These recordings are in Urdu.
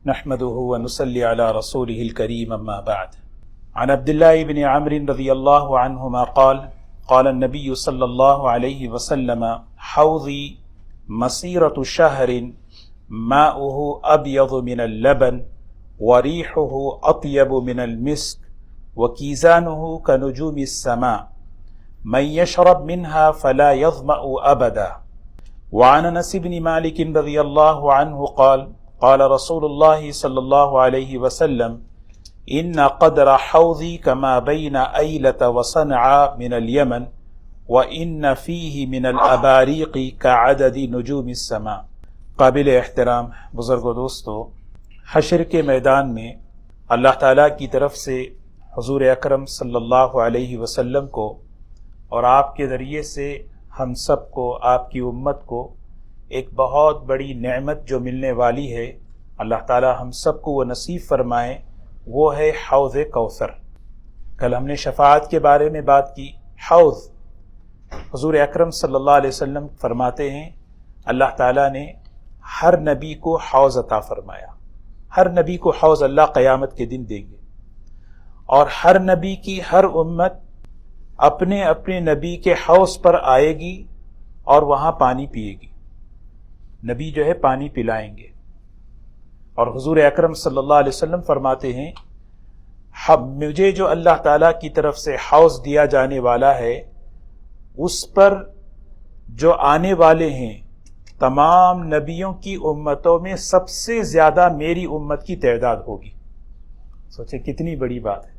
نحمده ونصلي على رسوله الكريم أما بعد. عن عبد الله بن عمرو رضي الله عنهما قال قال النبي صلى الله عليه وسلم حوضي مسيرة شهر ماؤه أبيض من اللبن وريحه أطيب من المسك وكيزانه كنجوم السماء من يشرب منها فلا يظمأ أبدا. وعن أنس بن مالك رضي الله عنه قال قال رسول الله صلى الله عليه وسلم إن قدر حوضي كما بين أيلة وصنعاء من اليمن وإن فيه من الأباريق كعدد نجوم السماء. قابل احترام بزرگ و دوستو، حشر کے میدان میں اللہ تعالیٰ کی طرف سے حضور اکرم صلی اللہ علیہ وسلم کو اور آپ کے ذریعے سے ہم سب کو، آپ کی امت کو ایک بہت بڑی نعمت جو ملنے والی ہے، اللہ تعالیٰ ہم سب کو وہ نصیب فرمائے، وہ ہے حوض کوثر۔ کل ہم نے شفاعت کے بارے میں بات کی۔ حوض، حضور اکرم صلی اللہ علیہ وسلم فرماتے ہیں اللہ تعالیٰ نے ہر نبی کو حوض عطا فرمایا۔ ہر نبی کو حوض اللہ قیامت کے دن دیں گے، اور ہر نبی کی ہر امت اپنے اپنے نبی کے حوض پر آئے گی اور وہاں پانی پیے گی۔ نبی جو ہے پانی پلائیں گے، اور حضور اکرم صلی اللہ علیہ وسلم فرماتے ہیں مجھے جو اللہ تعالیٰ کی طرف سے حوض دیا جانے والا ہے، اس پر جو آنے والے ہیں تمام نبیوں کی امتوں میں سب سے زیادہ میری امت کی تعداد ہوگی۔ سوچیں کتنی بڑی بات ہے۔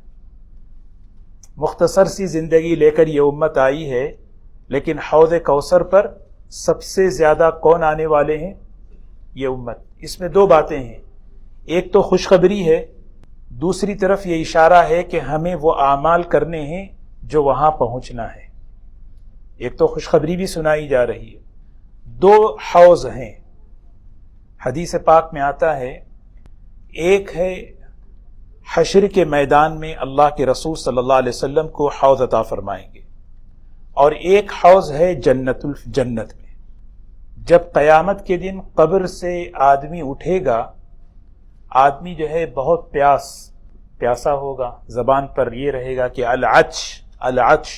مختصر سی زندگی لے کر یہ امت آئی ہے، لیکن حوض کوثر پر سب سے زیادہ کون آنے والے ہیں؟ یہ امت۔ اس میں دو باتیں ہیں، ایک تو خوشخبری ہے، دوسری طرف یہ اشارہ ہے کہ ہمیں وہ اعمال کرنے ہیں جو وہاں پہنچنا ہے۔ ایک تو خوشخبری بھی سنائی جا رہی ہے۔ دو حوض ہیں، حدیث پاک میں آتا ہے، ایک ہے حشر کے میدان میں اللہ کے رسول صلی اللہ علیہ وسلم کو حوض عطا فرمائیں گے، اور ایک حوض ہے جنت میں۔ جب قیامت کے دن قبر سے آدمی اٹھے گا، آدمی جو ہے بہت پیاسا ہوگا، زبان پر یہ رہے گا کہ العطش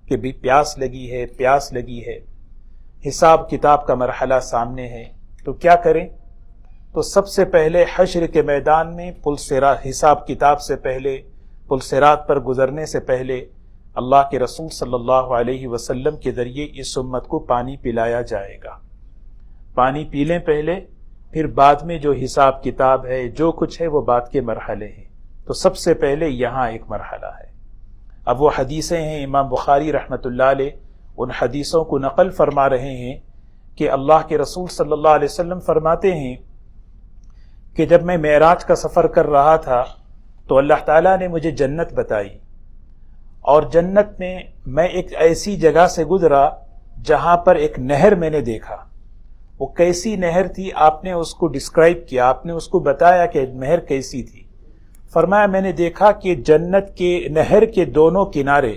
کہ بھی پیاس لگی ہے، حساب کتاب کا مرحلہ سامنے ہے، تو کیا کریں؟ تو سب سے پہلے حشر کے میدان میں حساب کتاب سے پہلے، پل صراط پر گزرنے سے پہلے اللہ کے رسول صلی اللہ علیہ وسلم کے ذریعے اس امت کو پانی پلایا جائے گا۔ پانی پی لیں پہلے، پھر بعد میں جو حساب کتاب ہے، جو کچھ ہے، وہ بعد کے مرحلے ہیں۔ تو سب سے پہلے یہاں ایک مرحلہ ہے۔ اب وہ حدیثیں ہیں، امام بخاری رحمۃ اللہ علیہ ان حدیثوں کو نقل فرما رہے ہیں کہ اللہ کے رسول صلی اللہ علیہ وسلم فرماتے ہیں کہ جب میں معراج کا سفر کر رہا تھا تو اللہ تعالیٰ نے مجھے جنت بتائی، اور جنت میں میں ایک ایسی جگہ سے گزرا جہاں پر ایک نہر میں نے دیکھا۔ وہ کیسی نہر تھی؟ آپ نے اس کو ڈسکرائب کیا، آپ نے اس کو بتایا کہ نہر کیسی تھی۔ فرمایا میں نے دیکھا کہ جنت کے نہر کے دونوں کنارے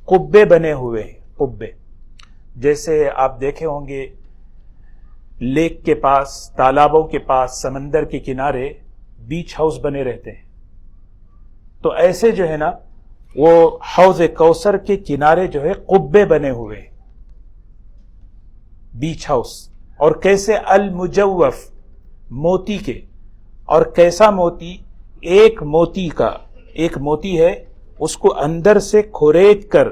قبے بنے ہوئے ہیں، قبے جیسے آپ دیکھے ہوں گے لیک کے پاس، تالابوں کے پاس، سمندر کے کنارے بیچ ہاؤس بنے رہتے ہیں، تو ایسے جو ہے نا وہ حوض کوثر کے کنارے جو ہے قبے بنے ہوئے ہیں، بیچ ہاؤس۔ اور کیسے؟ المجوف، موتی کے۔ اور کیسا موتی؟ ایک موتی ہے، اس کو اندر سے کھرید کر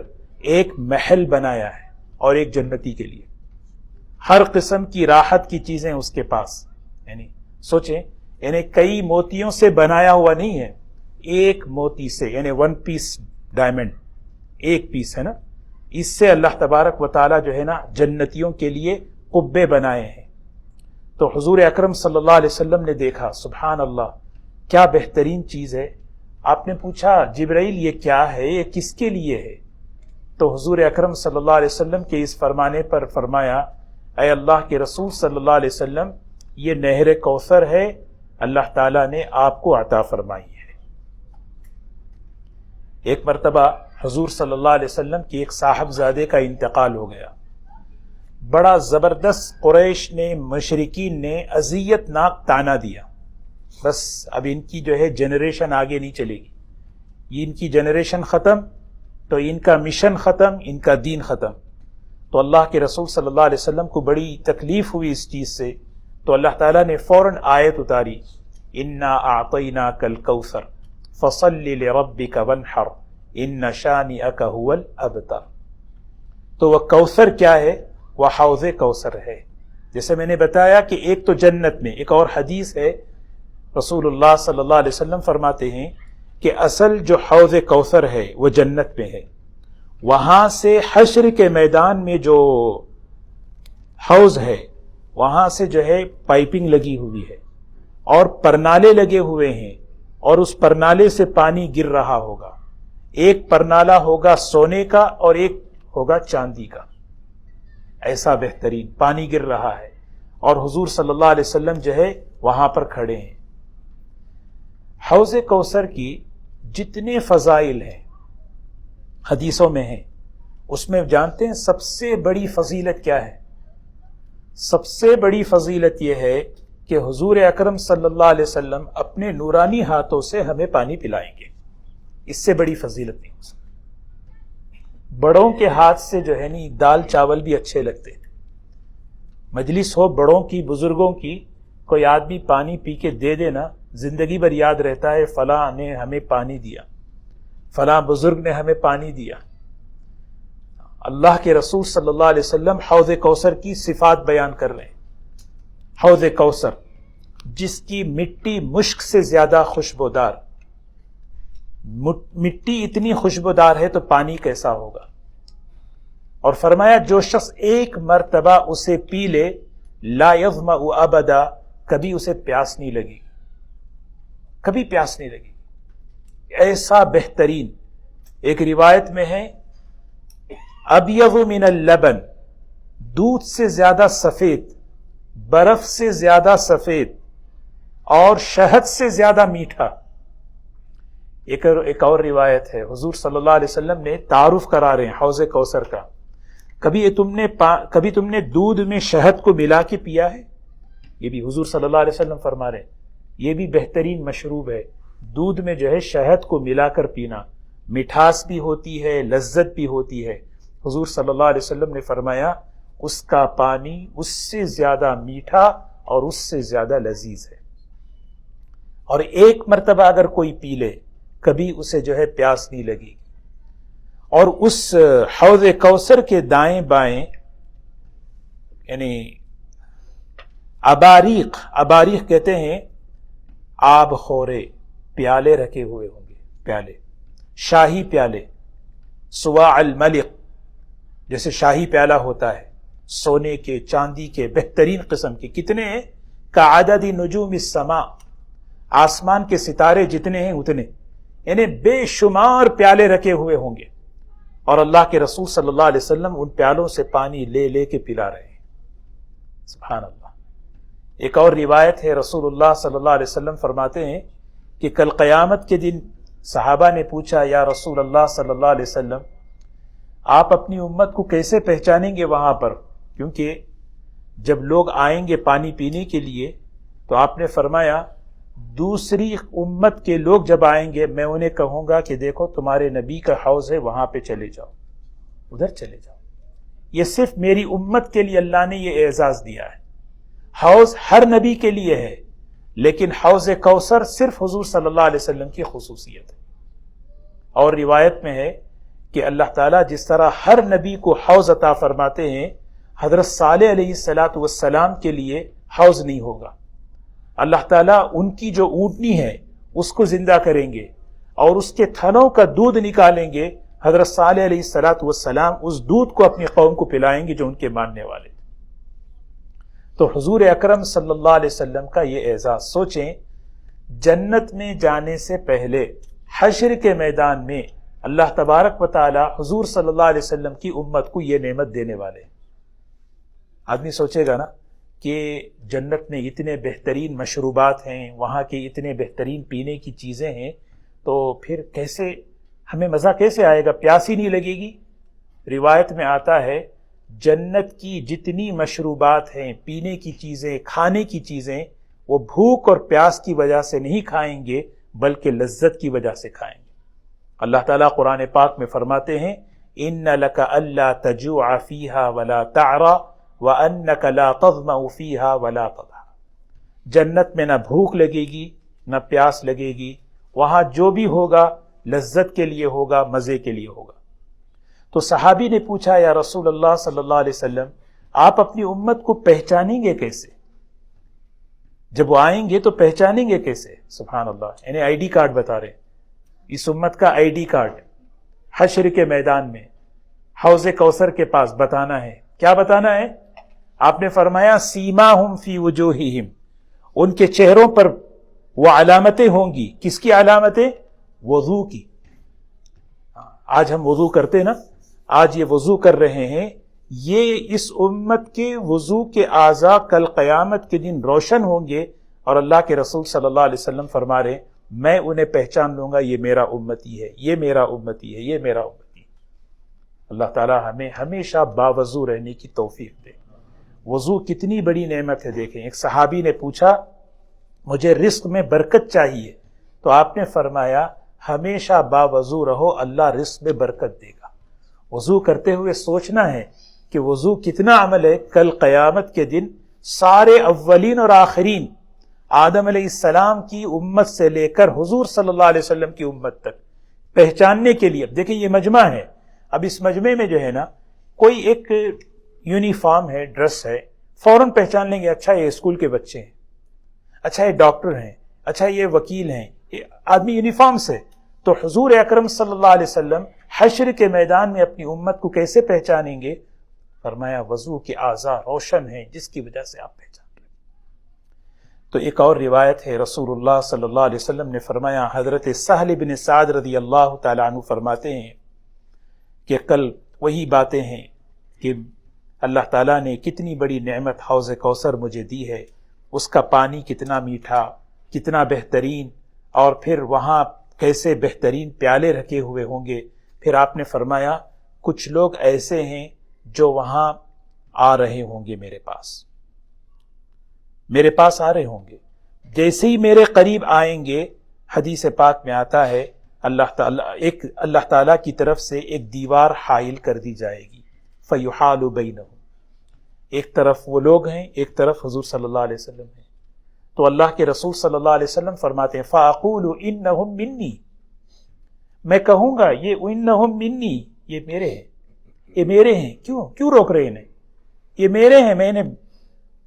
ایک محل بنایا ہے، اور ایک جنتی کے لیے ہر قسم کی راحت کی چیزیں اس کے پاس۔ یعنی سوچیں، یعنی کئی موتیوں سے بنایا ہوا نہیں ہے، ایک موتی سے، یعنی 1 پیس ڈائمنڈ، ایک پیس ہے نا، اس سے اللہ تبارک و تعالی جو ہے نا جنتیوں کے لیے قبے بنائے ہیں۔ تو حضور اکرم صلی اللہ علیہ وسلم نے دیکھا، سبحان اللہ، کیا بہترین چیز ہے۔ آپ نے پوچھا جبرائیل یہ کیا ہے، یہ کس کے لیے ہے؟ تو حضور اکرم صلی اللہ علیہ وسلم کے اس فرمانے پر فرمایا، اے اللہ کے رسول صلی اللہ علیہ وسلم، یہ نہر کوثر ہے، اللہ تعالیٰ نے آپ کو عطا فرمائی ہے۔ ایک مرتبہ حضور صلی اللہ علیہ وسلم کی ایک صاحبزادے کا انتقال ہو گیا، بڑا زبردست قریش نے، مشرکین نے اذیت ناک تانا دیا، بس اب ان کی جو ہے جنریشن آگے نہیں چلے گی، یہ ان کی جنریشن ختم تو ان کا مشن ختم، ان کا دین ختم۔ تو اللہ کے رسول صلی اللہ علیہ وسلم کو بڑی تکلیف ہوئی اس چیز سے، تو اللہ تعالیٰ نے فوراً آیت اتاری، انا اعطیناک الکوثر فصل لربک وانحر ان شانئک هو الابتر۔ تو وہ کوثر کیا ہے؟ وہ حوض کوثر ہے۔ جیسے میں نے بتایا کہ ایک تو جنت میں، ایک اور حدیث ہے رسول اللہ صلی اللہ علیہ وسلم فرماتے ہیں کہ اصل جو حوض کوثر ہے وہ جنت میں ہے، وہاں سے حشر کے میدان میں جو حوض ہے وہاں سے جو ہے پائپنگ لگی ہوئی ہے اور پرنالے لگے ہوئے ہیں، اور اس پرنالے سے پانی گر رہا ہوگا، ایک پرنالہ ہوگا سونے کا اور ایک ہوگا چاندی کا، ایسا بہترین پانی گر رہا ہے، اور حضور صلی اللہ علیہ وسلم جو ہے وہاں پر کھڑے ہیں۔ حوض کوثر کی جتنے فضائل ہیں حدیثوں میں ہیں، اس میں جانتے ہیں سب سے بڑی فضیلت کیا ہے؟ سب سے بڑی فضیلت یہ ہے کہ حضور اکرم صلی اللہ علیہ وسلم اپنے نورانی ہاتھوں سے ہمیں پانی پلائیں گے، اس سے بڑی فضیلت نہیں ہو سکتی۔ بڑوں کے ہاتھ سے جو ہے نہیں دال چاول بھی اچھے لگتے ہیں، مجلس ہو بڑوں کی بزرگوں کی، کوئی آدمی پانی پی کے دے دینا زندگی بھر یاد رہتا ہے، فلاں نے ہمیں پانی دیا، فلاں بزرگ نے ہمیں پانی دیا۔ اللہ کے رسول صلی اللہ علیہ وسلم حوض کوثر کی صفات بیان کر رہے ہیں۔ حوض کوثر جس کی مٹی مشک سے زیادہ خوشبودار، مٹی اتنی خوشبودار ہے تو پانی کیسا ہوگا؟ اور فرمایا جو شخص ایک مرتبہ اسے پی لے لا یظمأ ابدا، کبھی اسے پیاس نہیں لگی، کبھی پیاس نہیں لگی، ایسا بہترین۔ ایک روایت میں ہے ابیض من اللبن، دودھ سے زیادہ سفید، برف سے زیادہ سفید، اور شہد سے زیادہ میٹھا۔ ایک اور روایت ہے حضور صلی اللہ علیہ وسلم نے تعارف کرا رہے ہیں حوض کوثر کا، کبھی تم نے دودھ میں شہد کو ملا کے پیا ہے؟ یہ بھی حضور صلی اللہ علیہ وسلم فرما رہے ہیں یہ بھی بہترین مشروب ہے، دودھ میں جو ہے شہد کو ملا کر پینا، مٹھاس بھی ہوتی ہے، لذت بھی ہوتی ہے۔ حضور صلی اللہ علیہ وسلم نے فرمایا اس کا پانی اس سے زیادہ میٹھا اور اس سے زیادہ لذیذ ہے، اور ایک مرتبہ اگر کوئی پی لے کبھی اسے جو ہے پیاس نہیں لگی۔ اور اس حوض کوثر کے دائیں بائیں یعنی اباریق کہتے ہیں آب خورے پیالے رکھے ہوئے ہوں گے، پیالے، شاہی پیالے، سواع الملک، جیسے شاہی پیالہ ہوتا ہے سونے کے، چاندی کے، بہترین قسم کے، کتنے ہیں؟ کعدد نجوم السماء، آسمان کے ستارے جتنے ہیں اتنے، یعنی بے شمار پیالے رکھے ہوئے ہوں گے، اور اللہ کے رسول صلی اللہ علیہ وسلم ان پیالوں سے پانی لے لے کے پلا رہے ہیں۔ سبحان اللہ۔ ایک اور روایت ہے رسول اللہ صلی اللہ علیہ وسلم فرماتے ہیں کہ کل قیامت کے دن صحابہ نے پوچھا یا رسول اللہ صلی اللہ علیہ وسلم آپ اپنی امت کو کیسے پہچانیں گے وہاں پر، کیونکہ جب لوگ آئیں گے پانی پینے کے لیے تو آپ نے فرمایا دوسری امت کے لوگ جب آئیں گے میں انہیں کہوں گا کہ دیکھو تمہارے نبی کا حوض ہے وہاں پہ چلے جاؤ، ادھر چلے جاؤ۔ یہ صرف میری امت کے لیے اللہ نے یہ اعزاز دیا ہے۔ حوض ہر نبی کے لیے ہے، لیکن حوض کوثر صرف حضور صلی اللہ علیہ وسلم کی خصوصیت ہے۔ اور روایت میں ہے کہ اللہ تعالیٰ جس طرح ہر نبی کو حوض عطا فرماتے ہیں، حضرت صالح علیہ السلام کے لیے حوض نہیں ہوگا۔ اللہ تعالیٰ ان کی جو اونٹنی ہے اس کو زندہ کریں گے اور اس کے تھنوں کا دودھ نکالیں گے، حضرت صالح علیہ السلام اس دودھ کو اپنی قوم کو پلائیں گے جو ان کے ماننے والے۔ تو حضور اکرم صلی اللہ علیہ وسلم کا یہ اعزاز، سوچیں جنت میں جانے سے پہلے حشر کے میدان میں اللہ تبارک و تعالی حضور صلی اللہ علیہ وسلم کی امت کو یہ نعمت دینے والے ہیں۔ آدمی سوچے گا نا کہ جنت میں اتنے بہترین مشروبات ہیں، وہاں کے اتنے بہترین پینے کی چیزیں ہیں، تو پھر کیسے ہمیں مزہ کیسے آئے گا، پیاس ہی نہیں لگے گی۔ روایت میں آتا ہے جنت کی جتنی مشروبات ہیں، پینے کی چیزیں، کھانے کی چیزیں، وہ بھوک اور پیاس کی وجہ سے نہیں کھائیں گے بلکہ لذت کی وجہ سے کھائیں گے۔ اللہ تعالیٰ قرآن پاک میں فرماتے ہیں إِنَّ لَكَ أَلَّا تَجُوعَ فِيهَا وَلَا تَعْرَى وَأَنَّكَ لَا تَظْمَأُ فِيهَا وَلَا تَضْحَىٰ۔ جنت میں نہ بھوک لگے گی نہ پیاس لگے گی، وہاں جو بھی ہوگا لذت کے لیے ہوگا، مزے کے لیے ہوگا۔ تو صحابی نے پوچھا یا رسول اللہ صلی اللہ علیہ وسلم آپ اپنی امت کو پہچانیں گے کیسے؟ جب وہ آئیں گے تو پہچانیں گے کیسے؟ سبحان اللہ، یعنی آئی ڈی کارڈ بتا رہے ہیں، اس امت کا آئی ڈی کارڈ حشر کے میدان میں حوض کوثر کے پاس بتانا ہے۔ کیا بتانا ہے؟ آپ نے فرمایا سیماہم فی وجوہہم، ان کے چہروں پر وہ علامتیں ہوں گی۔ کس کی علامتیں؟ وضو کی۔ آج ہم وضو کرتے نا، آج یہ وضو کر رہے ہیں، یہ اس امت کے وضو کے اعضاء کل قیامت کے دن روشن ہوں گے، اور اللہ کے رسول صلی اللہ علیہ وسلم فرما رہے میں انہیں پہچان لوں گا، یہ میرا امتی ہے، یہ میرا امتی ہے، یہ میرا امتی ہے۔ اللہ تعالی ہمیں ہمیشہ باوضو رہنے کی توفیق دے۔ وضو کتنی بڑی نعمت ہے۔ دیکھیں، ایک صحابی نے پوچھا مجھے رزق میں برکت چاہیے، تو آپ نے فرمایا ہمیشہ باوضو رہو، اللہ رزق میں برکت دے گا۔ وضو کرتے ہوئے سوچنا ہے کہ وضو کتنا عمل ہے، کل قیامت کے دن سارے اولین اور آخرین، آدم علیہ السلام کی امت سے لے کر حضور صلی اللہ علیہ وسلم کی امت تک پہچاننے کے لیے۔ اب دیکھیں یہ مجمع ہے، اب اس مجمع میں جو ہے نا کوئی ایک یونیفارم ہے، ڈریس ہے، فوراً پہچان لیں گے اچھا یہ اسکول کے بچے ہیں، اچھا یہ ڈاکٹر ہیں، اچھا یہ وکیل ہیں، یہ آدمی یونیفارم سے۔ تو حضور اکرم صلی اللہ علیہ وسلم حشر کے میدان میں اپنی امت کو کیسے پہچانیں گے؟ فرمایا وضو کے اعضاء روشن ہیں جس کی وجہ سے آپ پہچان رہے۔ تو ایک اور روایت ہے، رسول اللہ صلی اللہ علیہ وسلم نے فرمایا، حضرت سہل بن سعد رضی اللہ تعالیٰ عنہ فرماتے ہیں کہ کل وہی باتیں ہیں کہ اللہ تعالیٰ نے کتنی بڑی نعمت حوض کوثر مجھے دی ہے، اس کا پانی کتنا میٹھا، کتنا بہترین، اور پھر وہاں کیسے بہترین پیالے رکھے ہوئے ہوں گے۔ پھر آپ نے فرمایا کچھ لوگ ایسے ہیں جو وہاں آ رہے ہوں گے، میرے پاس آ رہے ہوں گے، جیسے ہی میرے قریب آئیں گے، حدیث پاک میں آتا ہے اللہ تعالیٰ کی طرف سے ایک دیوار حائل کر دی جائے گی، فَيُحَالُ بَيْنَهُمْ، ایک طرف وہ لوگ ہیں، ایک طرف حضور صلی اللہ علیہ وسلم ہیں۔ تو اللہ کے رسول صلی اللہ علیہ وسلم فرماتے ہیں فَأَقُولُ إِنَّهُمْ مِنِّي، میں کہوں گا یہ إِنَّهُمْ مِنِّي، یہ میرے ہیں، یہ میرے ہیں، کیوں روک رہے ہیں، یہ میرے ہیں، میں نے۔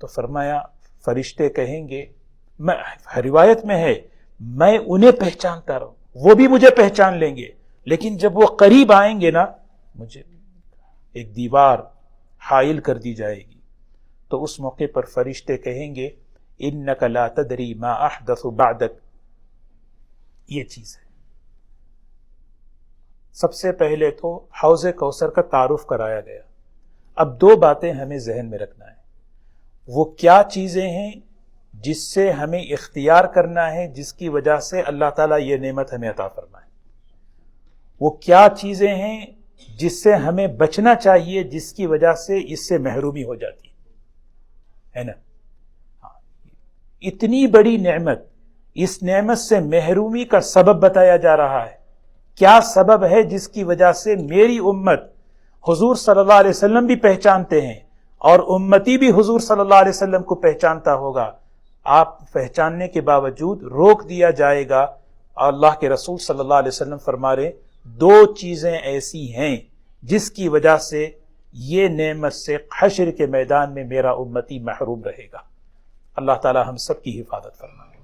تو فرمایا فرشتے کہیں گے، روایت میں ہے میں انہیں پہچانتا رہوں، وہ بھی مجھے پہچان لیں گے، لیکن جب وہ قریب آئیں گے نا، مجھے ایک دیوار حائل کر دی جائے گی۔ تو اس موقع پر فرشتے کہیں گے انک لا تدری ما احدث بعدک، یہ چیز ہے۔ سب سے پہلے تو حوض کوثر کا تعارف کرایا گیا۔ اب دو باتیں ہمیں ذہن میں رکھنا ہے، وہ کیا چیزیں ہیں جس سے ہمیں اختیار کرنا ہے، جس کی وجہ سے اللہ تعالیٰ یہ نعمت ہمیں عطا فرمائے، وہ کیا چیزیں ہیں جس سے ہمیں بچنا چاہیے، جس کی وجہ سے اس سے محرومی ہو جاتی ہے نا۔ اتنی بڑی نعمت، اس نعمت سے محرومی کا سبب بتایا جا رہا ہے۔ کیا سبب ہے جس کی وجہ سے میری امت حضور صلی اللہ علیہ وسلم بھی پہچانتے ہیں اور امتی بھی حضور صلی اللہ علیہ وسلم کو پہچانتا ہوگا، آپ پہچاننے کے باوجود روک دیا جائے گا۔ اور اللہ کے رسول صلی اللہ علیہ وسلم فرما رہے دو چیزیں ایسی ہیں جس کی وجہ سے یہ نعمت سے حشر کے میدان میں میرا امتی محروم رہے گا۔ اللہ تعالی ہم سب کی حفاظت فرمائے۔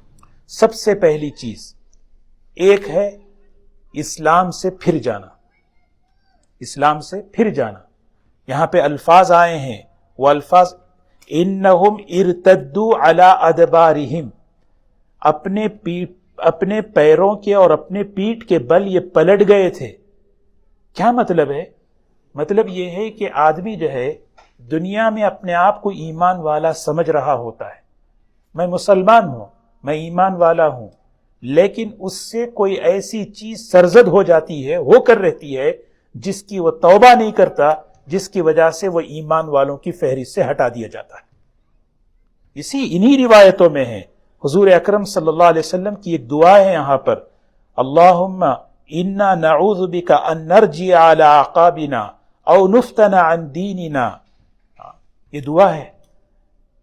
سب سے پہلی چیز ایک ہے اسلام سے پھر جانا، اسلام سے پھر جانا۔ یہاں پہ الفاظ آئے ہیں، وہ الفاظ انہم ارتدوا علی ادبارہم، اپنے پیروں کے اور اپنے پیٹھ کے بل یہ پلٹ گئے تھے۔ کیا مطلب ہے؟ مطلب یہ ہے کہ آدمی جو ہے دنیا میں اپنے آپ کو ایمان والا سمجھ رہا ہوتا ہے، میں مسلمان ہوں، میں ایمان والا ہوں، لیکن اس سے کوئی ایسی چیز سرزد ہو جاتی ہے، ہو کر رہتی ہے، جس کی وہ توبہ نہیں کرتا، جس کی وجہ سے وہ ایمان والوں کی فہرست سے ہٹا دیا جاتا ہے۔ انہی روایتوں میں ہے حضور اکرم صلی اللہ علیہ وسلم کی ایک دعا ہے یہاں پر، اللہم انا نعوذ بک ان نرجع علی اعقابنا او نفتن عن دیننا. یہ دعا ہے،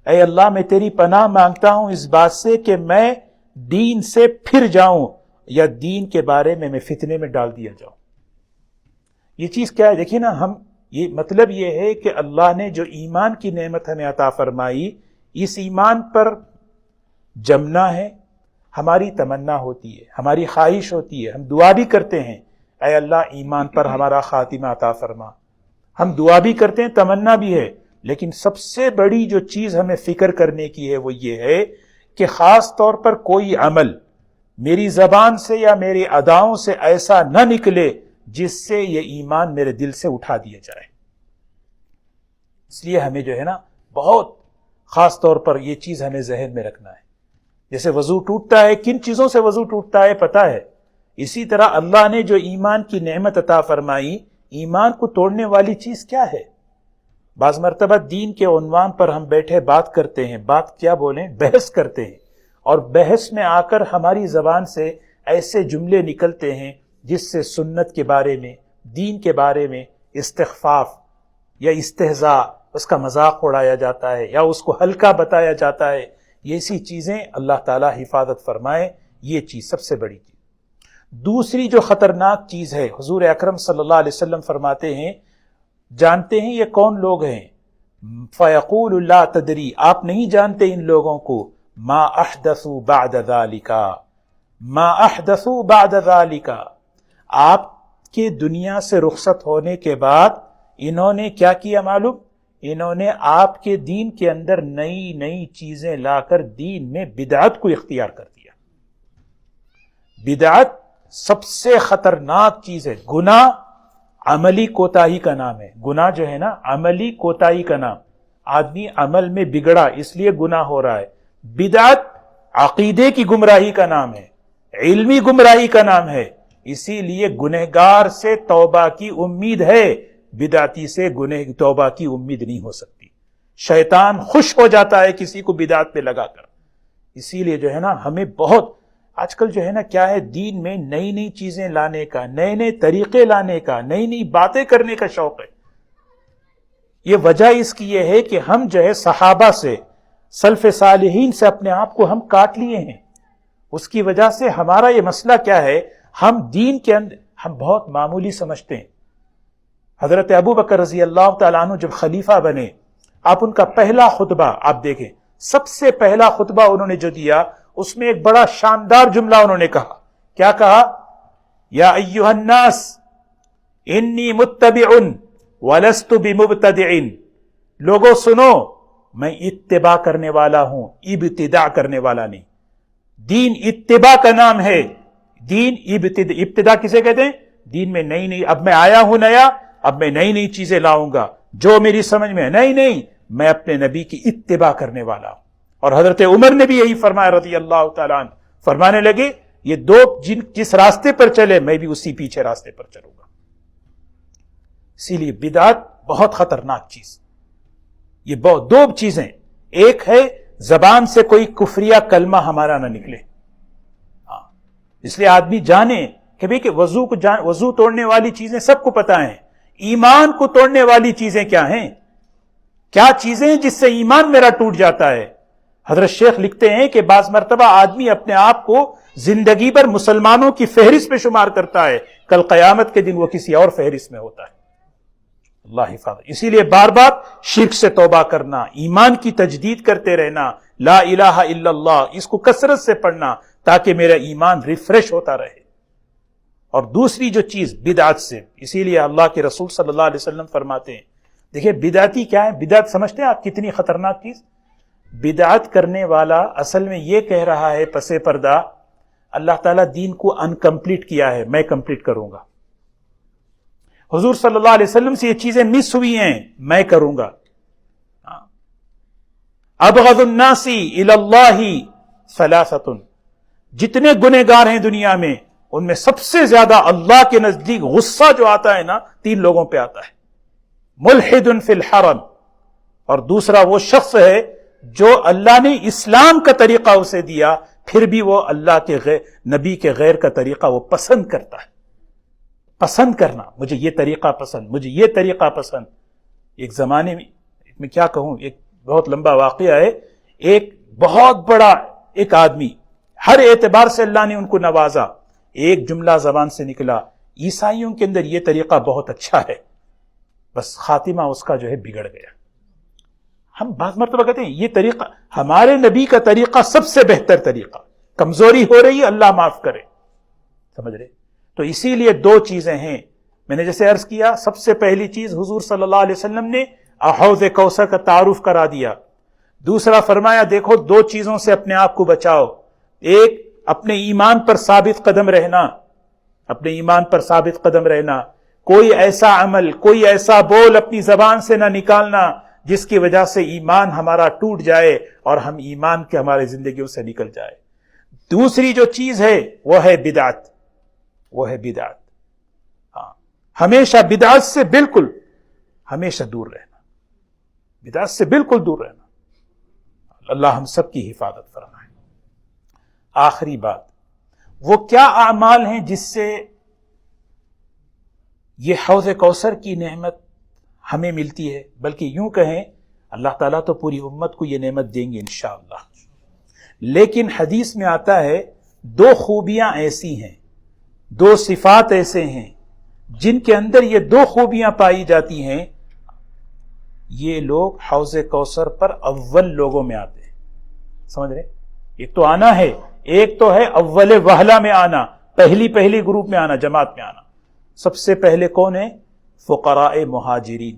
اے اللہ میں تیری پناہ مانگتا ہوں اس بات سے کہ میں دین سے پھر جاؤں یا دین کے بارے میں فتنے میں ڈال دیا جاؤں. یہ چیز کیا ہے؟ دیکھیں نا، ہم یہ مطلب یہ ہے کہ اللہ نے جو ایمان کی نعمت ہمیں عطا فرمائی، اس ایمان پر جمنا ہے، ہماری تمنا ہوتی ہے، ہماری خواہش ہوتی ہے، ہم دعا بھی کرتے ہیں اے اللہ ایمان پر ہمارا خاتمہ عطا فرما. ہم دعا بھی کرتے ہیں، تمنا بھی ہے، لیکن سب سے بڑی جو چیز ہمیں فکر کرنے کی ہے وہ یہ ہے کہ خاص طور پر کوئی عمل میری زبان سے یا میری اداؤں سے ایسا نہ نکلے جس سے یہ ایمان میرے دل سے اٹھا دیا جائے. اس لیے ہمیں جو ہے نا بہت خاص طور پر یہ چیز ہمیں ذہن میں رکھنا ہے. جیسے وضو ٹوٹتا ہے، کن چیزوں سے وضو ٹوٹتا ہے پتہ ہے؟ اسی طرح اللہ نے جو ایمان کی نعمت عطا فرمائی، ایمان کو توڑنے والی چیز کیا ہے؟ بعض مرتبہ دین کے عنوان پر ہم بیٹھے بات کرتے ہیں، بات کیا بولیں، بحث کرتے ہیں، اور بحث میں آ کر ہماری زبان سے ایسے جملے نکلتے ہیں جس سے سنت کے بارے میں، دین کے بارے میں استخفاف یا استہزاء، اس کا مذاق اڑایا جاتا ہے یا اس کو ہلکا بتایا جاتا ہے. یہ ایسی چیزیں اللہ تعالی حفاظت فرمائے. یہ چیز سب سے بڑی چیز. دوسری جو خطرناک چیز ہے، حضور اکرم صلی اللہ علیہ وسلم فرماتے ہیں، جانتے ہیں یہ کون لوگ ہیں؟ فَيَقُولُ لَا تَدْرِي، آپ نہیں جانتے ان لوگوں کو، مَا أَحْدَثُوا بَعْدَ ذَلِكَ، مَا أَحْدَثُوا بَعْدَ ذَلِكَ، آپ کے دنیا سے رخصت ہونے کے بعد انہوں نے کیا کیا معلوم؟ انہوں نے آپ کے دین کے اندر نئی نئی چیزیں لا کر دین میں بدعت کو اختیار کر دیا. بدعت سب سے خطرناک چیز ہے. گناہ عملی کوتاہی کا نام ہے. گناہ جو ہے نا عملی کوتاہی کا نام. آدمی عمل میں بگڑا اس لیے گناہ ہو رہا ہے. بدعت عقیدے کی گمراہی کا نام ہے، علمی گمراہی کا نام ہے. اسی لیے گنہگار سے توبہ کی امید ہے، بدعتی سے توبہ کی امید نہیں ہو سکتی. شیطان خوش ہو جاتا ہے کسی کو بدعت پہ لگا کر. اسی لیے جو ہے نا ہمیں بہت آج کل جو ہے نا کیا ہے، دین میں نئی نئی چیزیں لانے کا، نئے نئے طریقے لانے کا، نئی نئی باتیں کرنے کا شوق ہے. یہ وجہ اس کی یہ ہے کہ ہم جو ہے صحابہ سے، سلف صالحین سے اپنے آپ کو ہم کاٹ لیے ہیں. اس کی وجہ سے ہمارا یہ مسئلہ کیا ہے، ہم دین کے اندر ہم بہت معمولی سمجھتے ہیں. حضرت ابو بکر رضی اللہ تعالیٰ عنہ جب خلیفہ بنے، آپ ان کا پہلا خطبہ آپ دیکھیں، سب سے پہلا خطبہ انہوں نے جو دیا اس میں ایک بڑا شاندار جملہ انہوں نے کہا. کیا کہا؟ یا ایھا الناس انی متبع ولست بمبتدع، لوگوں سنو میں اتباع کرنے والا ہوں، ابتداع کرنے والا نہیں. دین اتباع کا نام ہے. دین ابتداع کسے کہتے ہیں؟ دین میں نئی نئی، اب میں آیا ہوں نیا، اب میں نئی نئی چیزیں لاؤں گا جو میری سمجھ میں ہے. نہیں، میں اپنے نبی کی اتباع کرنے والا ہوں. اور حضرت عمر نے بھی یہی فرمایا رضی اللہ تعالیٰ عنہ، فرمانے لگے یہ دو جس راستے پر چلے میں بھی اسی پیچھے راستے پر چلوں گا. اسی لیے بدعت بہت خطرناک چیز. یہ بہت دو چیزیں، ایک ہے زبان سے کوئی کفریہ کلمہ ہمارا نہ نکلے. اس لیے آدمی جانے کہ بھئی کہ وضو توڑنے والی چیزیں سب کو پتہ ہیں. ایمان کو توڑنے والی چیزیں کیا ہیں؟ کیا چیزیں ہیں جس سے ایمان میرا ٹوٹ جاتا ہے؟ حضرت شیخ لکھتے ہیں کہ بعض مرتبہ آدمی اپنے آپ کو زندگی بھر مسلمانوں کی فہرست میں شمار کرتا ہے، کل قیامت کے دن وہ کسی اور فہرست میں ہوتا ہے. اللہ حفاظت. اسی لیے بار بار شرک سے توبہ کرنا، ایمان کی تجدید کرتے رہنا، لا الہ الا اللہ، اس کو کثرت سے پڑھنا تاکہ میرا ایمان ریفریش ہوتا رہے. اور دوسری جو چیز بدعت سے، اسی لیے اللہ کے رسول صلی اللہ علیہ وسلم فرماتے ہیں، دیکھیں بدعتی کیا ہے؟ بدعت سمجھتے ہیں آپ کتنی خطرناک چیز؟ بدعت کرنے والا اصل میں یہ کہہ رہا ہے پس پردہ، اللہ تعالیٰ دین کو انکمپلیٹ کیا ہے، میں کمپلیٹ کروں گا. حضور صلی اللہ علیہ وسلم سے یہ چیزیں مس ہوئی ہیں، میں کروں گا. ابغض الناس الی اللہ ثلاثۃ، جتنے گنہگار ہیں دنیا میں ان میں سب سے زیادہ اللہ کے نزدیک غصہ جو آتا ہے نا، تین لوگوں پہ آتا ہے. ملحد فی الحرم، اور دوسرا وہ شخص ہے جو اللہ نے اسلام کا طریقہ اسے دیا، پھر بھی وہ اللہ کے نبی کے غیر کا طریقہ وہ پسند کرتا ہے. پسند کرنا، مجھے یہ طریقہ پسند، مجھے یہ طریقہ پسند. ایک زمانے میں کیا کہوں، ایک بہت لمبا واقعہ ہے. ایک بہت بڑا ایک آدمی، ہر اعتبار سے اللہ نے ان کو نوازا. ایک جملہ زبان سے نکلا، عیسائیوں کے اندر یہ طریقہ بہت اچھا ہے، بس خاتمہ اس کا جو ہے بگڑ گیا. ہم بعض مرتبہ کہتے ہیں یہ طریقہ ہمارے نبی کا طریقہ سب سے بہتر طریقہ، کمزوری ہو رہی ہے اللہ معاف کرے. سمجھ رہے؟ تو اسی لیے دو چیزیں ہیں. میں نے جیسے عرض کیا، سب سے پہلی چیز حضور صلی اللہ علیہ وسلم نے حوض کوثر کا تعارف کرا دیا. دوسرا فرمایا دیکھو دو چیزوں سے اپنے آپ کو بچاؤ. ایک، اپنے ایمان پر ثابت قدم رہنا، اپنے ایمان پر ثابت قدم رہنا. کوئی ایسا عمل، کوئی ایسا بول اپنی زبان سے نہ نکالنا جس کی وجہ سے ایمان ہمارا ٹوٹ جائے اور ہم ایمان کے ہمارے زندگیوں سے نکل جائے. دوسری جو چیز ہے وہ ہے بدعت، وہ ہے بدعت. ہاں، ہمیشہ بدعت سے بالکل ہمیشہ دور رہنا، بدعت سے بالکل دور رہنا. اللہ ہم سب کی حفاظت فرمائے. آخری بات، وہ کیا اعمال ہیں جس سے یہ حوض کوثر کی نعمت ہمیں ملتی ہے؟ بلکہ یوں کہیں اللہ تعالیٰ تو پوری امت کو یہ نعمت دیں گے انشاءاللہ. لیکن حدیث میں آتا ہے دو خوبیاں ایسی ہیں، دو صفات ایسے ہیں جن کے اندر یہ دو خوبیاں پائی جاتی ہیں، یہ لوگ حوض کوثر پر اول لوگوں میں آتے ہیں. سمجھ رہے؟ ایک تو آنا ہے، ایک تو ہے اول وہلہ میں آنا، پہلی گروپ میں آنا، جماعت میں آنا. سب سے پہلے کون ہے؟ فقراء مہاجرین،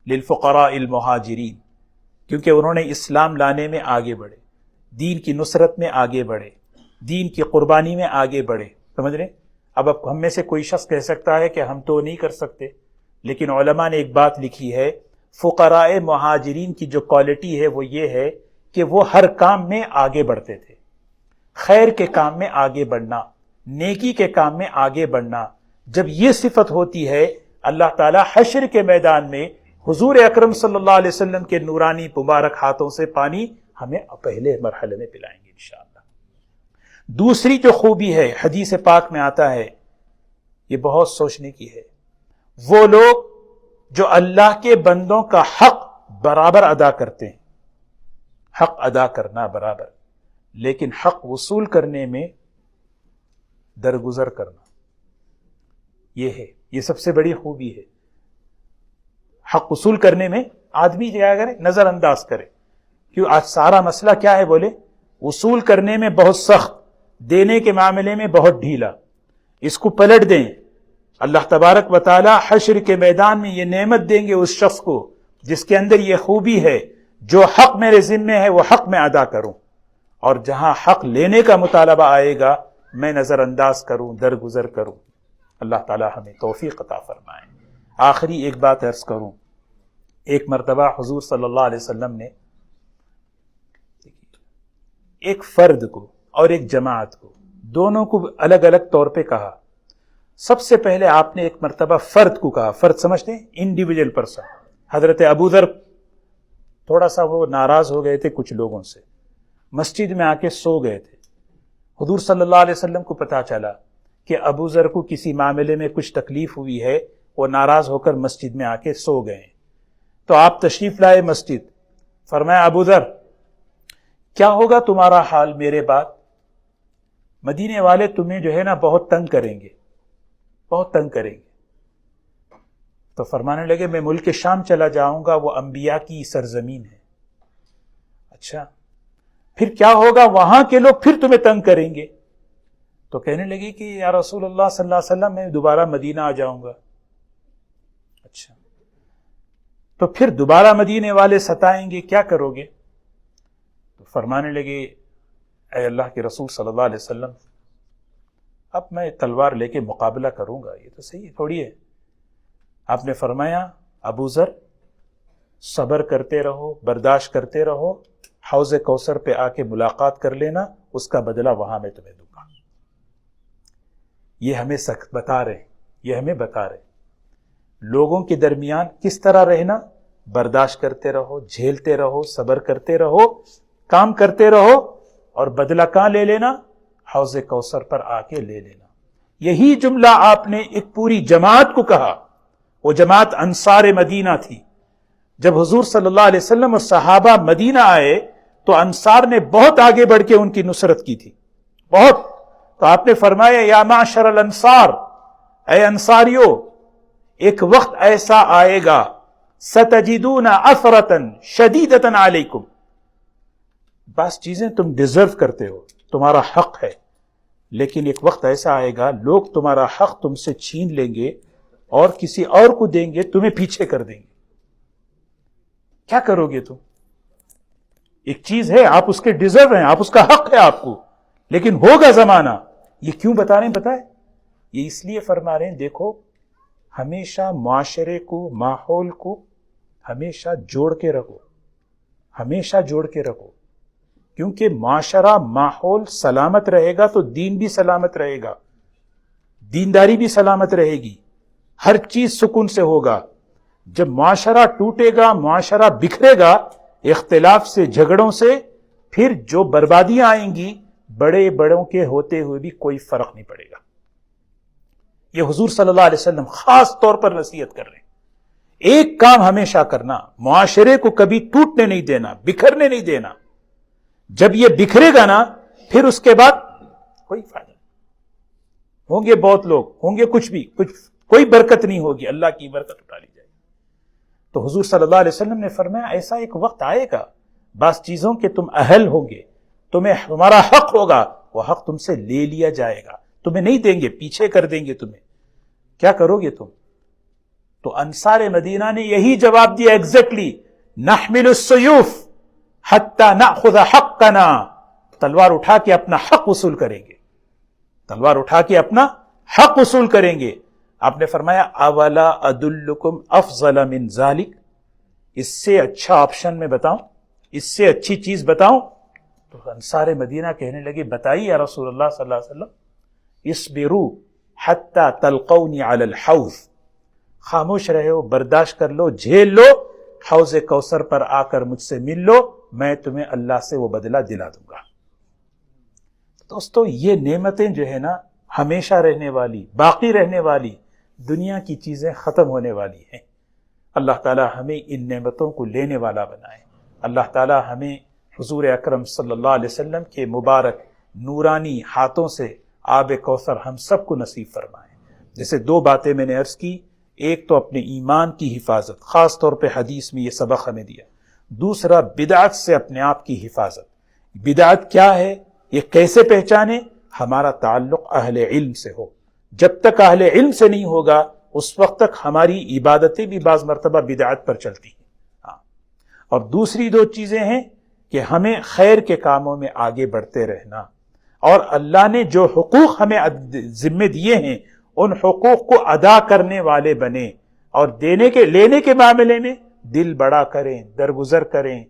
للفقراء المہاجرین، کیونکہ انہوں نے اسلام لانے میں آگے بڑھے، دین کی نصرت میں آگے بڑھے، دین کی قربانی میں آگے بڑھے. سمجھ رہے؟ اب ہم میں سے کوئی شخص کہہ سکتا ہے کہ ہم تو نہیں کر سکتے، لیکن علماء نے ایک بات لکھی ہے، فقراء مہاجرین کی جو کوالٹی ہے وہ یہ ہے کہ وہ ہر کام میں آگے بڑھتے تھے. خیر کے کام میں آگے بڑھنا، نیکی کے کام میں آگے بڑھنا. جب یہ صفت ہوتی ہے، اللہ تعالیٰ حشر کے میدان میں حضور اکرم صلی اللہ علیہ وسلم کے نورانی مبارک ہاتھوں سے پانی ہمیں پہلے مرحلے میں پلائیں گے انشاءاللہ. دوسری جو خوبی ہے، حدیث پاک میں آتا ہے، یہ بہت سوچنے کی ہے، وہ لوگ جو اللہ کے بندوں کا حق برابر ادا کرتے ہیں. حق ادا کرنا برابر، لیکن حق وصول کرنے میں درگزر کرنا، یہ سب سے بڑی خوبی ہے. حق وصول کرنے میں آدمی کیا کرے؟ نظر انداز کرے. کیوں؟ آج سارا مسئلہ کیا ہے؟ بولے وصول کرنے میں بہت سخت، دینے کے معاملے میں بہت ڈھیلا. اس کو پلٹ دیں. اللہ تبارک و تعالی حشر کے میدان میں یہ نعمت دیں گے اس شخص کو جس کے اندر یہ خوبی ہے، جو حق میرے ذمے ہے وہ حق میں ادا کروں، اور جہاں حق لینے کا مطالبہ آئے گا میں نظر انداز کروں، درگزر کروں. اللہ تعالی ہمیں توفیق عطا فرمائے. آخری ایک بات عرض کروں. ایک مرتبہ حضور صلی اللہ علیہ وسلم نے ایک فرد کو اور ایک جماعت کو، دونوں کو الگ الگ طور پہ کہا. سب سے پہلے آپ نے ایک مرتبہ فرد کو کہا. فرد سمجھتے ہیں؟ Individual person. حضرت ابوذر تھوڑا سا وہ ناراض ہو گئے تھے کچھ لوگوں سے، مسجد میں آ کے سو گئے تھے. حضور صلی اللہ علیہ وسلم کو پتا چلا کہ ابوذر کو کسی معاملے میں کچھ تکلیف ہوئی ہے، وہ ناراض ہو کر مسجد میں آ کے سو گئے. تو آپ تشریف لائے مسجد. فرمایا ابوذر کیا ہوگا تمہارا حال میرے بعد؟ مدینے والے تمہیں جو ہے نا بہت تنگ کریں گے، بہت تنگ کریں گے. تو فرمانے لگے میں ملک شام چلا جاؤں گا، وہ انبیاء کی سرزمین ہے. اچھا پھر کیا ہوگا؟ وہاں کے لوگ پھر تمہیں تنگ کریں گے. تو کہنے لگے کہ یا رسول اللہ صلی اللہ علیہ وسلم میں دوبارہ مدینہ آ جاؤں گا. اچھا تو پھر دوبارہ مدینے والے ستائیں گے، کیا کرو گے؟ تو فرمانے لگے اے اللہ کے رسول صلی اللہ علیہ وسلم، اب میں تلوار لے کے مقابلہ کروں گا، یہ تو صحیح تھوڑی ہے. آپ نے فرمایا ابوذر صبر کرتے رہو، برداشت کرتے رہو، حوض کوثر پہ آ کے ملاقات کر لینا، اس کا بدلہ وہاں میں تمہیں دوں گا. یہ ہمیں بتا رہے، یہ ہمیں بتا رہے لوگوں کے درمیان کس طرح رہنا، برداشت کرتے رہو، جھیلتے رہو، صبر کرتے رہو، کام کرتے رہو، اور بدلہ کہاں لے لینا؟ حوض کوثر پر آ کے لے لینا۔ یہی جملہ آپ نے ایک پوری جماعت کو کہا، وہ جماعت انصار مدینہ تھی۔ جب حضور صلی اللہ علیہ وسلم اور صحابہ مدینہ آئے تو انصار نے بہت آگے بڑھ کے ان کی نصرت کی تھی، بہت۔ تو آپ نے فرمایا یا معشر الانصار، اے انصاریو، ایک وقت ایسا آئے گا ستجدون اثرتا شدیدتا علیکم، بعض چیزیں تم ڈیزرو کرتے ہو، تمہارا حق ہے، لیکن ایک وقت ایسا آئے گا لوگ تمہارا حق تم سے چھین لیں گے اور کسی اور کو دیں گے، تمہیں پیچھے کر دیں گے۔ کیا کرو گے تم؟ ایک چیز ہے، آپ اس کے ڈیزرو ہیں، آپ اس کا حق ہے آپ کو، لیکن ہوگا زمانہ۔ یہ کیوں بتا رہے ہیں؟ بتائیں، یہ اس لیے فرما رہے ہیں، دیکھو ہمیشہ معاشرے کو، ماحول کو ہمیشہ جوڑ کے رکھو، ہمیشہ جوڑ کے رکھو، کیونکہ معاشرہ، ماحول سلامت رہے گا تو دین بھی سلامت رہے گا، دینداری بھی سلامت رہے گی، ہر چیز سکون سے ہوگا۔ جب معاشرہ ٹوٹے گا، معاشرہ بکھرے گا، اختلاف سے، جھگڑوں سے، پھر جو بربادیاں آئیں گی، بڑے بڑوں کے ہوتے ہوئے بھی کوئی فرق نہیں پڑے گا۔ یہ حضور صلی اللہ علیہ وسلم خاص طور پر نصیحت کر رہے ہیں۔ ایک کام ہمیشہ کرنا، معاشرے کو کبھی ٹوٹنے نہیں دینا، بکھرنے نہیں دینا۔ جب یہ بکھرے گا نا، پھر اس کے بعد کوئی فائدہ نہیں، ہوں گے بہت لوگ، ہوں گے کچھ کوئی برکت نہیں ہوگی، اللہ کی برکت اٹھا لی جائے گی۔ تو حضور صلی اللہ علیہ وسلم نے فرمایا ایسا ایک وقت آئے گا، بعض چیزوں کے تم اہل ہوں گے، تمہارا حق ہوگا، وہ حق تم سے لے لیا جائے گا، تمہیں نہیں دیں گے، پیچھے کر دیں گے تمہیں۔ کیا کرو گے تم؟ تو انصار مدینہ نے یہی جواب دیا ایگزیکٹلی، نحمل السیوف حتی ناخذ حقنا، تلوار اٹھا کے اپنا حق وصول کریں گے، تلوار اٹھا کے اپنا حق وصول کریں گے۔ آپ نے فرمایا اولا ادلکم افضل من ذالک، اس سے اچھا آپشن میں بتاؤں، اس سے اچھی چیز بتاؤں؟ تو انصار مدینہ کہنے لگے بتائیے یا رسول اللہ صلی اللہ علیہ وسلم، اصبروا حتی تلقونی علی الحوض، خاموش رہو، برداشت کر لو، جھیل لو، حوض کوثر پر آ کر مجھ سے مل لو، میں تمہیں اللہ سے وہ بدلہ دلا دوں گا۔ دوستو یہ نعمتیں جو ہے نا ہمیشہ رہنے والی، باقی رہنے والی، دنیا کی چیزیں ختم ہونے والی ہیں۔ اللہ تعالی ہمیں ان نعمتوں کو لینے والا بنائے۔ اللہ تعالی ہمیں حضور اکرم صلی اللہ علیہ وسلم کے مبارک نورانی ہاتھوں سے آب کوثر ہم سب کو نصیب فرمائے۔ جیسے دو باتیں میں نے عرض کی، ایک تو اپنے ایمان کی حفاظت، خاص طور پہ حدیث میں یہ سبق ہمیں دیا، دوسرا بدعت سے اپنے آپ کی حفاظت۔ بدعت کیا ہے، یہ کیسے پہچانے؟ ہمارا تعلق اہل علم سے ہو، جب تک اہل علم سے نہیں ہوگا اس وقت تک ہماری عبادتیں بھی بعض مرتبہ بدعت پر چلتی ہیں۔ اور دوسری دو چیزیں ہیں کہ ہمیں خیر کے کاموں میں آگے بڑھتے رہنا، اور اللہ نے جو حقوق ہمیں ذمے دیے ہیں ان حقوق کو ادا کرنے والے بنے، اور دینے کے لینے کے معاملے میں دل بڑا کریں، درگزر کریں،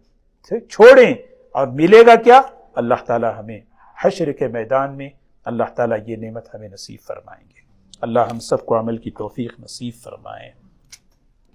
چھوڑیں، اور ملے گا کیا؟ اللہ تعالی ہمیں حشر کے میدان میں اللہ تعالی یہ نعمت ہمیں نصیب فرمائیں گے۔ اللہ ہم سب کو عمل کی توفیق نصیب فرمائیں۔